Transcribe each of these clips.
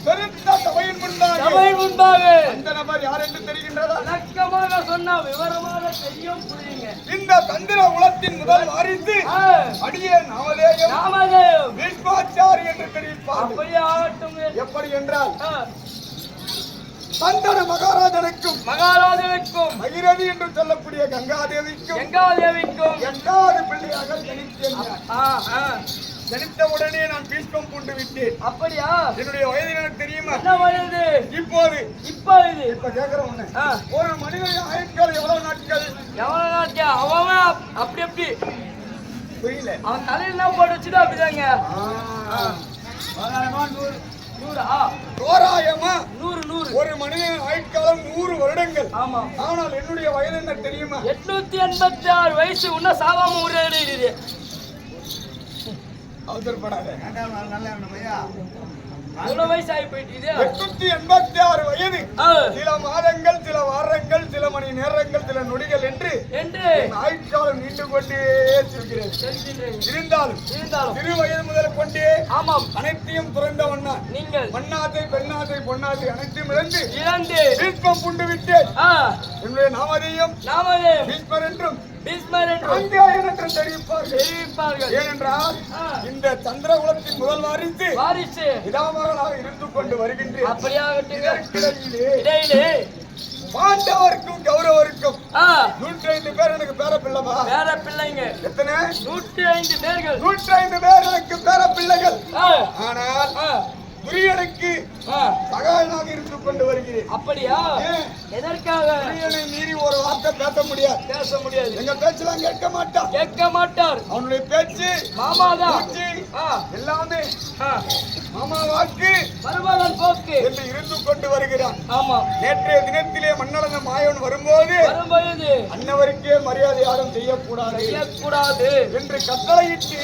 பெருத்த சபையின் முன்பாக அந்த நபர் யார் என்று தெரிகின்றதா? விளக்கமாக சொன்னா விவரமாக தெரியும் புரியுங்க. இந்த தந்திர உலகத்தின் முதல் வாரிசு அடியே நாமதேயம் பீஷ்மாச்சாரி என்று தெரிவிப்பார். அப்படியே ஆகட்டும். எப்படி என்றால் சந்தன மகாராஜனுக்கும் மகிரதி என்று சொல்லக்கூடிய கங்காதேவிக்கும் 8வது பிள்ளையாக ஜனித்த உடனே நான் பீஷ்மம் பூண்டு விட்டேன். அப்படியா? என்னுடைய வயது எனக்கு தெரியுமா? என்ன வயது? இப்ப கேக்குறேன் ஒண்ணு. ஒரு மனிதனுடைய ஆயுட்காலம் எவ்வளவு நாட்கள்? அவன் அப்படி புரியல. அவன் தலையில என்ன போட்டு வச்சுட்டா அப்படிதாங்க. தோராயமா 100 ஒரு மனிதன் ஆயுட்காலம் 100 வருடங்கள். ஆமா. ஆனால் என்னுடைய வயது என்ன தெரியுமா? 886 வயசு. இன்னும் சாவாம உருது. அவசரப்படாத. எவ்வளவு வயசு ஆகி போயிட்டு? 886 வயது. சில மாதங்கள், சில வாரங்கள், சில மணி நேரங்கள், சில நொடிகள் என்று ஆயுட்காலம் நீண்டு கொண்டே இருந்தாலும் சிறு வயது முதல் கொண்டே அனைத்தையும் துறந்தவண்ணா நீங்கள் மண்ணாசை, பெண்ணாசை, பொன்னாசை அனைத்தையும் இழந்து பீஷ்மம் பூண்டு விட்டேன். என்னுடைய நாமதேயம் பீஷ்மர் என்றும் தெரிவிப்பார்கள். ஏனென்றால் இந்த சந்திர குலத்தின் முதல் வாரிசு பிதாமகனாக இருந்து கொண்டு வருகின்றேன். இடையிலே பாண்டவருக்கும் கௌரவருக்கும் 105 பேர் எனக்கு பேர பிள்ளைங்க. எத்தனை? 105 பேர்கள். 105 பேர் எனக்கு பேர பிள்ளைகள். ஆனால் துரியனுக்கு சகாயனாக இருந்து கொண்டு வருகிறேன். அப்படியா? எதற்காக? துரியனை மீறி ஒரு வார்த்தை பேச முடியாது. எங்க பேச்செல்லாம் கேட்க மாட்டார். அவனுடைய பேச்சு மாமாதான். எல்லாமே மாமா வாக்கு மருமகன் போக்கு என்று இருந்து கொண்டு வருகிறான். ஆமா. நேற்றைய தினத்திலே மன்னளந்த மாயவன் வரும்போது அன்னவருக்கே மரியாதை யாரும் செய்யக்கூடாது என்று கட்டளையிட்டு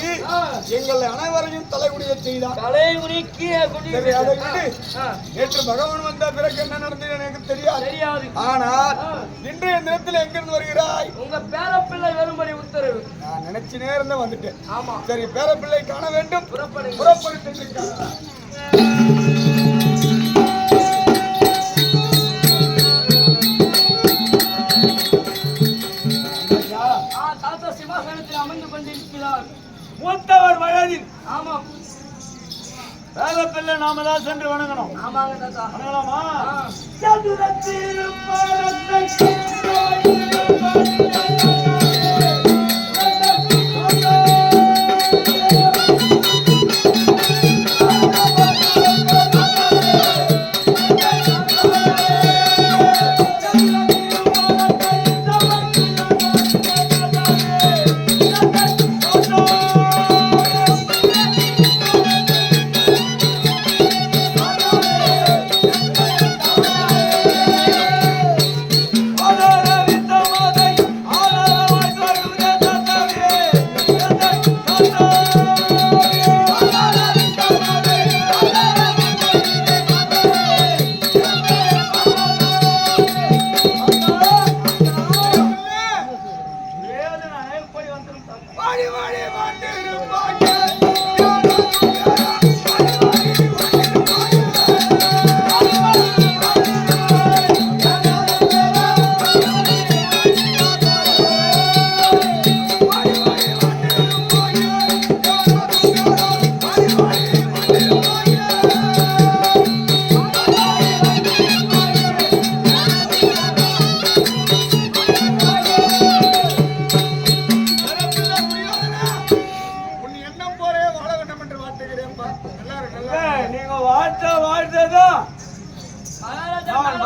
எங்கள் அனைவரையும் தலைகுடிய செய்தார். நேற்று பகவான் வந்த பிறகு என்ன நடந்தது எனக்கு தெரியாது. ஆனால் இன்றைய தினத்தில் எங்கிருந்து வருகிறாய்? உங்க பேரப்பிள்ளை வரும்படி உத்தரவு. நான் நினைச்சு நேரம் தான் வந்துட்டேன். ஆமா. சரி, பேரப்பிள்ளை காண வேண்டும். புறப்படு. தாத்தா சிம்மாசனத்தில் அமர்ந்து கொண்டிருக்கிறார். மூத்தவர் வயதில். ஆமா. பேரப்பிள்ளை நாம தான் சென்று வணங்கணும். ஆமாங்க தாத்தா. வணங்கலாமா?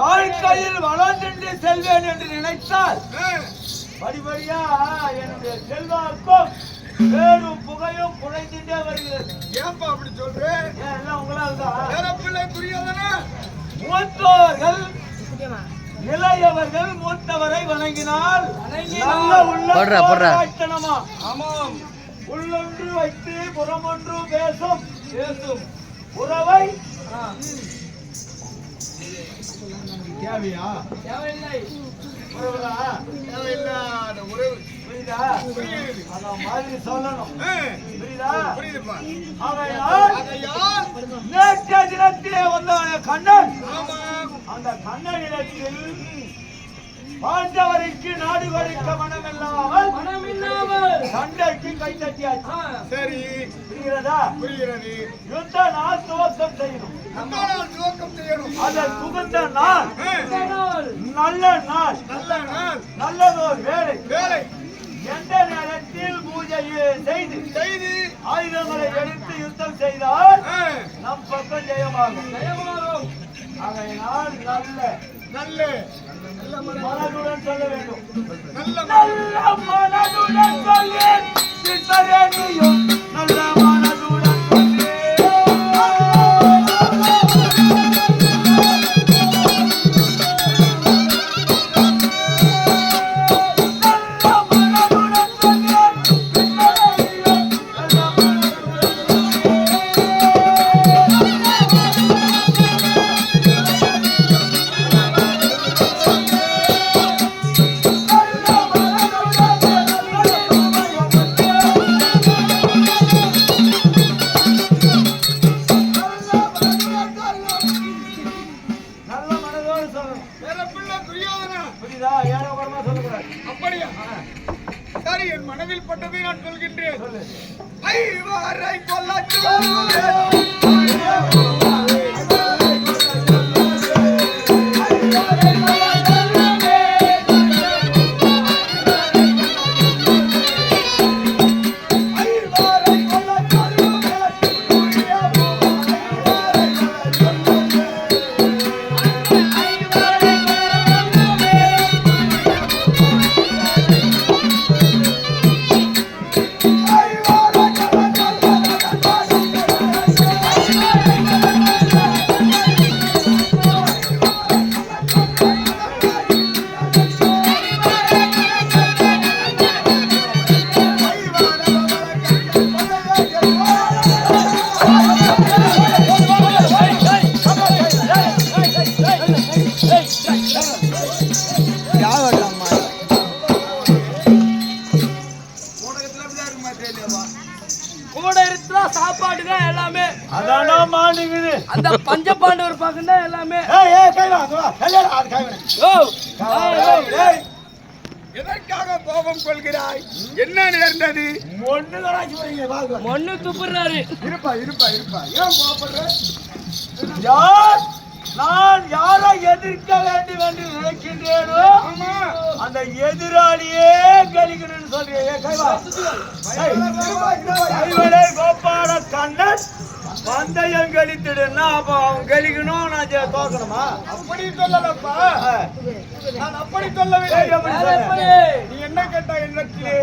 வாழ்க்கையில் வளர்ந்து செல்வேன் என்று நினைத்தால் படிப்படியா என்னுடைய செல்வாக்கும் வேடும் புகையும் குறைந்துட்டே வருகிறது. ஏன்பா அப்படி சொல்றேன்? எல்லாம் உங்களால் தான். பிள்ளை புரியாதனா? மூத்தவர்கள் இளையவர்கள் மூத்தவரை வணங்கினால் உள்ளமா. ஆமாம். உள்ளொன்று வைத்து புறமொன்று பேசும் உறவை தேவையா? தேவையில்லை. தேவையில்லாத உறவு. புரியுதா? புரியுது. அத மாதிரி சொல்லணும். புரியுதா? புரியுதுப்பா. ஆகையால் நேற்றைய தினத்திலே கண்ணன் ஆமாம். அந்த கண்ணனிடத்தில் பாண்டவருக்கு நாடு கொடுக்க மனமில்லாமல் சண்டைக்கு கை தட்டியாச்சு. சரி, புரிகிறதா? புரிகிறது. யுத்த நாள் துவக்கம் செய்யணும். துவக்கம் செய்யணும். அதன் புகுந்த நாள் நல்ல நாள், நல்ல நாள், நல்லதோர் வேலை. வேலை எந்த நேரத்தில் பூஜையை செய்து செய்து ஆயுதங்களை எடுத்து யுத்தம் செய்தால் ஆ, நம் பக்கம் ஜெயமாகும். ஜெயமாகும். ஆகையினால் நல்ல நல்ல மனதுடன் சொல்ல வேண்டும். நல்ல நல்ல மனதுடன் சொல்லி சித்தரணியும் நல்ல மனதுடன் சொல்லி சரி, என் மனதில் பட்டதை நான் சொல்கின்றேன். ஐவரை கூட இருக்கிற சாப்பாடு தான் எல்லாமே. அதானா மாண்டுங்குது. அந்த பஞ்சபாண்டவர் பக்கம் தான் எல்லாமே. எதற்காக கோபம் கொள்கிறாய்? என்ன நேர்ந்தது? மண்ணு துப்புறாரு. இருப்பா இருப்பா இருப்பா. ஏன் கோபப்படுற? யார் நான் யாரை எதிர்க்க வேண்டும் என்று நினைக்கின்றேனோ அந்த எதிராளியே கழிக்கணும்னு சொல்றேன். கோபால கண்ணன் பந்தயம் கழித்துடுன்னா அப்ப அவன் கழிக்கணும், நான் தோக்கணுமா? அப்படி சொல்லலப்பா, நான் அப்படி சொல்லவில்லை. நீ என்ன கேட்டா? என்னத்திலே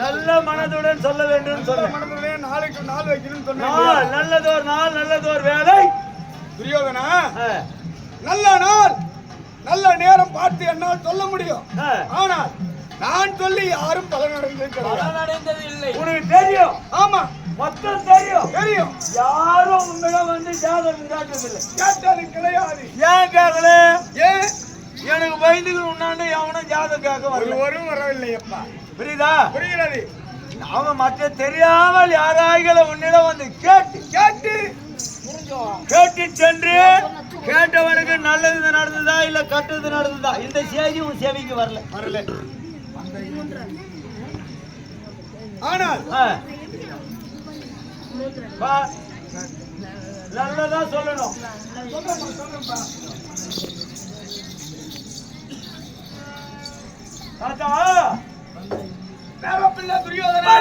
நல்ல மனதுடன் சொல்ல வேண்டும். சொல்ல மனதுடனே நாளைக்கு நாள் வைக்கணும்னு சொன்னா நல்லதோர் நாள், நல்லதோர் வேலை. துரியோதனா, நல்ல நாள் நல்ல நேரம் பார்த்து என்னால் சொல்ல முடியும். ஆனால் நான் சொல்லி யாரும் பலனடைந்தது இல்லை. உனக்கு தெரியும்? ஆமா, மொத்தம் தெரியும். தெரியும். யாரும் உங்களிடம் வந்து ஜாதகம் காட்டவில்லை. கேட்டது கிடையாது. ஏன் கேட்கல? ஏன்? எனக்கு பயந்துக்கு உன்னாண்டு எவனும் ஜாதகம் கேட்க ஒருவரும் வரவில்லையப்பா. புரியுதா? புரிகிறது. அவன் மற்ற தெரியாமல் யாராய்களை உன்னிடம் வந்து கேட்டு கேட்டு கேட்டு சென்று கேட்டவனுக்கு நல்லது நடந்ததா இல்ல கட்டது நடந்ததா இந்த செய்தி உன் செவிக்கு வரல. ஆனால் நல்லதா சொல்லணும். பேரப்பிள்ளை துரியோதனா,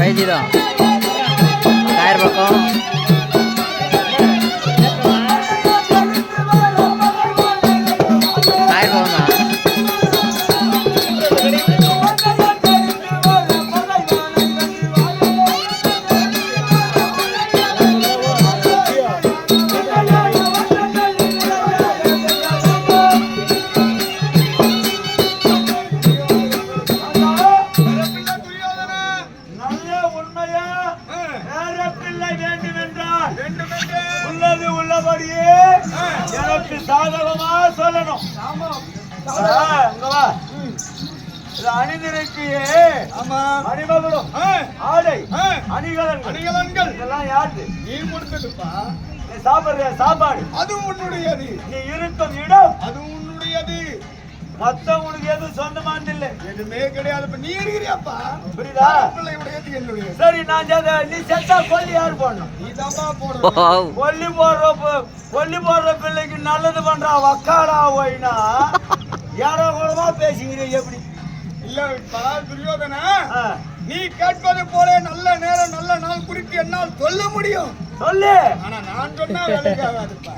पैजी தான் टायर பக்கம் टायर போனா உண்மையா பிள்ளை வேண்டும் என்றால் உள்ளது உள்ளபடியே எனக்கு சாதகமா சொல்லணும். இங்க வா. அணிந்திருக்கியே மணிமகளும் ஆடை அணிகலன்கள் இதெல்லாம் யாரு? நீ கொடுத்ததுப்பா. நீ சாப்பிடுற சாப்பாடு அது உன்னுடையது. நீ இருக்கும் இடம் அது உன்னுடையது. மொத்தம் உனக்கு எதுவும் சொந்தமானது இல்லை. எதுவுமே கிடையாது. நீ இருக்கிறியாப்பா. புரியுதா? பிள்ளையுடையது என்னுடைய. சரி நான் நீ செத்தா கொல்லி யாரு போடணும்? நீ தான்ப்பா போடணும். கொல்லி போடுற பிள்ளைக்கு நல்லது பண்றா வக்காடா போயினா யாரோ கூடமா பேசிக்கிறீங்க. எப்படி இல்ல துரியோதனா, நீ கேட்பது போல நல்ல நேரம் நல்ல நாள் குறித்து என்னால் சொல்ல முடியும். சொல்லு. ஆனா நான் சொன்னா வேலைக்கு ஆகாதுப்பா.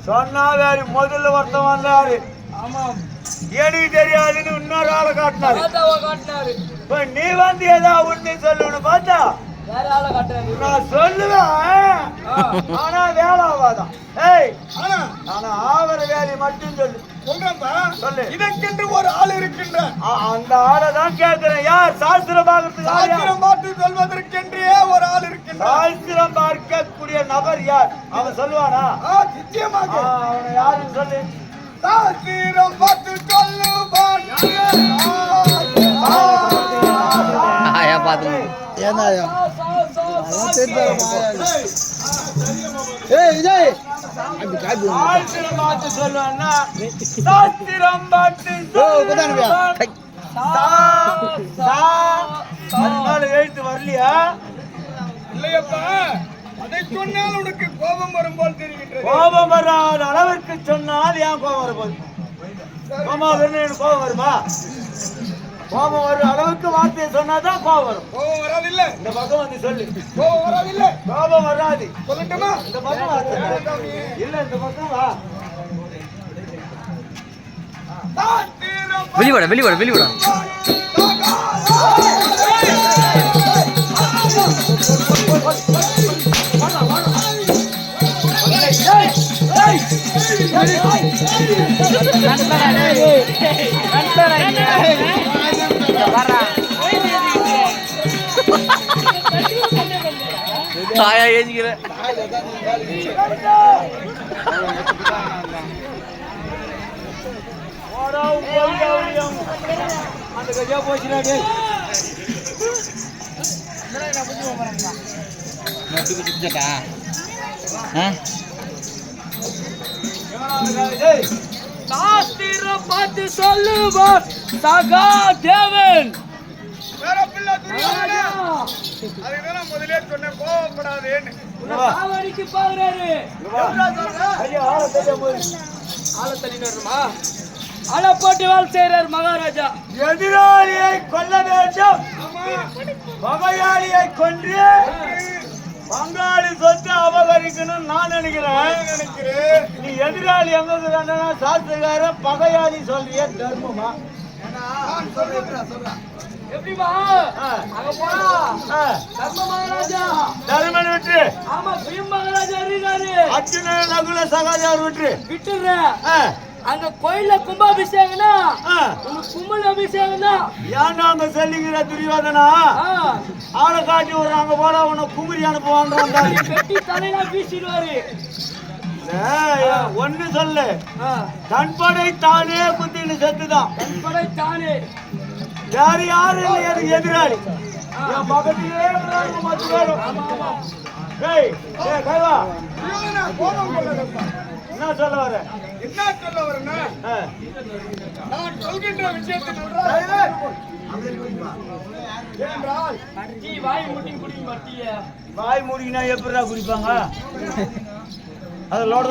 சொன்னா வேறு முதல்ல ஒருத்தன் வந்தாரு. ஆமாம், எனக்கு தெரியாதுன்னு இன்னொரு ஆளை காட்டினாரு. இப்ப நீ வந்து ஏதாவது உண்மை சொல்லணும்னு பார்த்தா வேற ஆளை காட்டுறாரு. நான் சொல்லுவேன். ஆனா வேலை ஆகாதான். ஆனா ஆவர வேலையை மட்டும் சொல்லு. சொல்றேன்பா. சொல்லு. இதற்கென்று ஒரு ஆள் இருக்கின்ற. அந்த ஆளை தான் கேட்கிறேன். யார்? சாஸ்திரம் பார்த்து சொல்வதற்கென்றே ஒரு ஆள் இருக்கின்ற. சாஸ்திரம் பார்க்கக்கூடிய நபர் யார்? அவன் சொல்லுவானா? நிச்சயமாக. அவனை யாருன்னு சொல்லு. சாஸ்திரம் பார்த்து சொல்லுவான். பார்த்து ஏனாயா சாஸ்திரம் பார்த்து சொல்லுவான்னா சாஸ்திரம் பார்த்து எழுத்து வரலையா? இல்லையப்பா, அதை சொன்னால் உனக்கு கோபம் வரும் போல் தெரிகின்றது. கோபம் வராத அளவிற்கு சொன்னால் ஏன் கோபம் வரும்போது? கோபம் வருமா? கோபம் வரும் அளவுக்கு வார்த்தையை சொன்னாதான் கோபம் வரும். கோபம் வராதில்லை. இந்த பக்கம் வந்து சொல்லு. கோபம் வராதில்லை. கோபம் வராது. சொல்லட்டுமா? இந்த பக்கம் வா. இல்ல இந்த பக்கம் வா. வெளிவிட அந்த கஜா போச்சுடா. சாஸ்திரம் பார்த்து சொல்லுவார் சகா தேவன். அதுதான் முதலே சொன்ன கோபப்படாதேன்னு. சாவடிக்கு பாக்குறாரு. ஆள தள்ளினருமா? ஆள போட்டு வேலை செய்யறாரு மகாராஜா. எதிராளியை கொல்ல வேண்டும். பகையாளியை கொன்று பங்காளி சொத்து அபகரிக்கணும் நான் நினைக்கிறேன். நீ எதிராளி எங்க சாஸ்திரக்கார பகையாளி சொல்றிய தர்மமா? எப்படிமா அங்க போனா தர்ம மகாராஜா தர்மன் விட்டு. ஆமா, பீம் மகாராஜா இருக்காரு. அர்ஜுன நகுல சகாஜார் விட்டுறேன். அங்க கோயில்ல கும்பாபிஷேகம்னா உனக்கு கும்பல் அபிஷேகம் தான். ஏன் நாங்க சொல்லிக்கிற துரியோதனா ஆளை காட்டி ஒரு அங்க போனா உன்னை குமரி அனுப்புவான். வெட்டி தலையில வீசிடுவாரு. ஒண்ணு சொல்லு, தன்படை தானே குத்தின்னு செத்துதான். தன்படை தானே, வேற யாரு இல்லை எனக்கு எதிராளி. என் பக்கத்திலே என்ன சொல்ல வர? என்ன சொல்ல வரேன்னா, நான் சொல்கின்ற விஷயத்தில் வாய் மூடினா எப்படா குடிப்பாங்க? அது லோட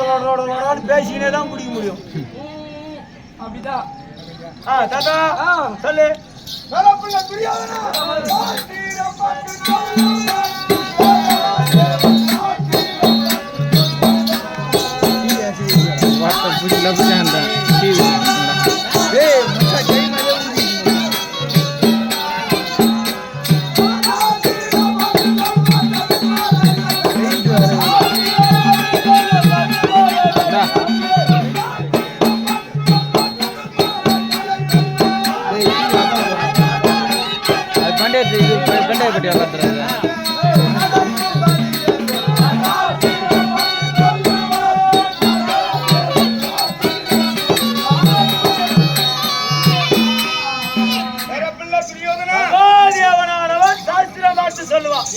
பேசிக்கினே தான் குடிக்க முடியும். அப்படிதான். தாத்தா சொல்லு. கண்டாய பட்டி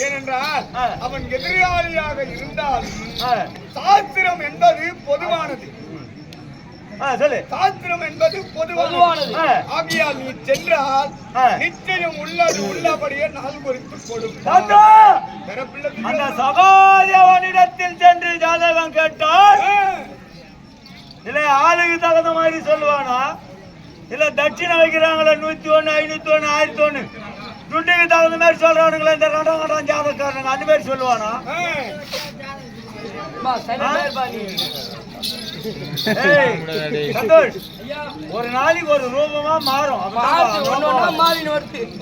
ஏனென்றால் அவன் எதிராளியாக இருந்தால் சாஸ்திரம் என்பது பொதுவானது. சாஸ்திரம் என்பது பொதுவானது. ஆகையால் நீ சென்றால் நிச்சயம் உள்ளது உள்ளபடியே நாள் குறித்து கொடுப்பான். சகாதேவனிடத்தில் சென்று ஜாதகம் கேட்டால் இல்ல ஆளுக்கு தகுந்த மாதிரி சொல்லுவானா, இல்ல தட்சிணை வைக்கிறாங்களா 101 501 1001 துண்டுக்கு தகுந்த மாதிரி சொல்றானுங்களா இந்த 2 ஜாதகக்காரனுங்க அந்த மாதிரி சொல்லுவானா? ஒரு நாளைக்கு ஒரு ரூபமா மாறும்.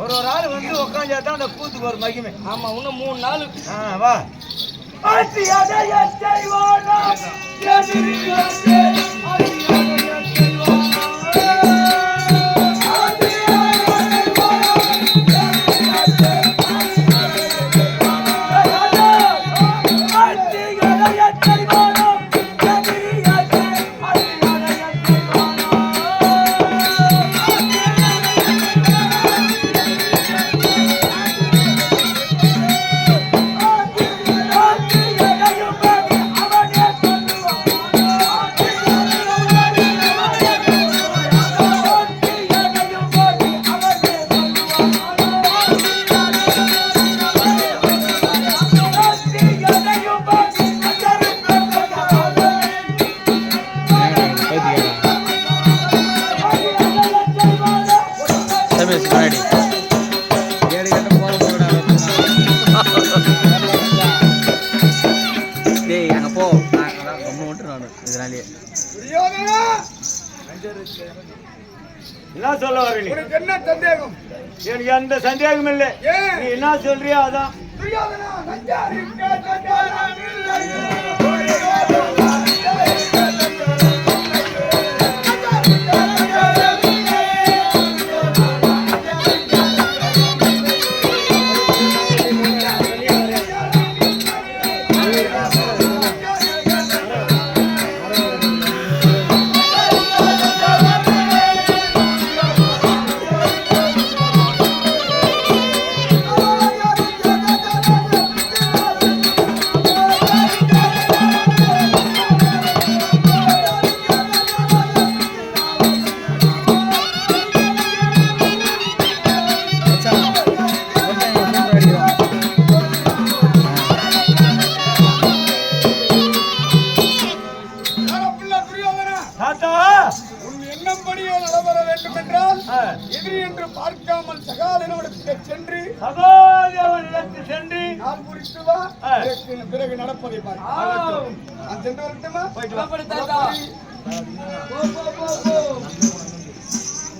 ஒரு ஆள் வந்து உட்காந்து அந்த கூத்துக்கு ஒரு மகிமை. ஆமா, இன்னும் 3 நாள் வா என்ன சொல்ல வரீங்க? உனக்கு என்ன சந்தேகம்? எனக்கு எந்த சந்தேகம் இல்லை. நீ என்ன சொல்றியோ அதான். எதிரி என்று பார்க்காமல் சகாதேவனிடத்துக்கு சென்று நாள் குறித்து வா, பிறகு நடப்பதை பார்க்கலாம். நான் சென்று வரட்டுமா? போயிட்டு வா.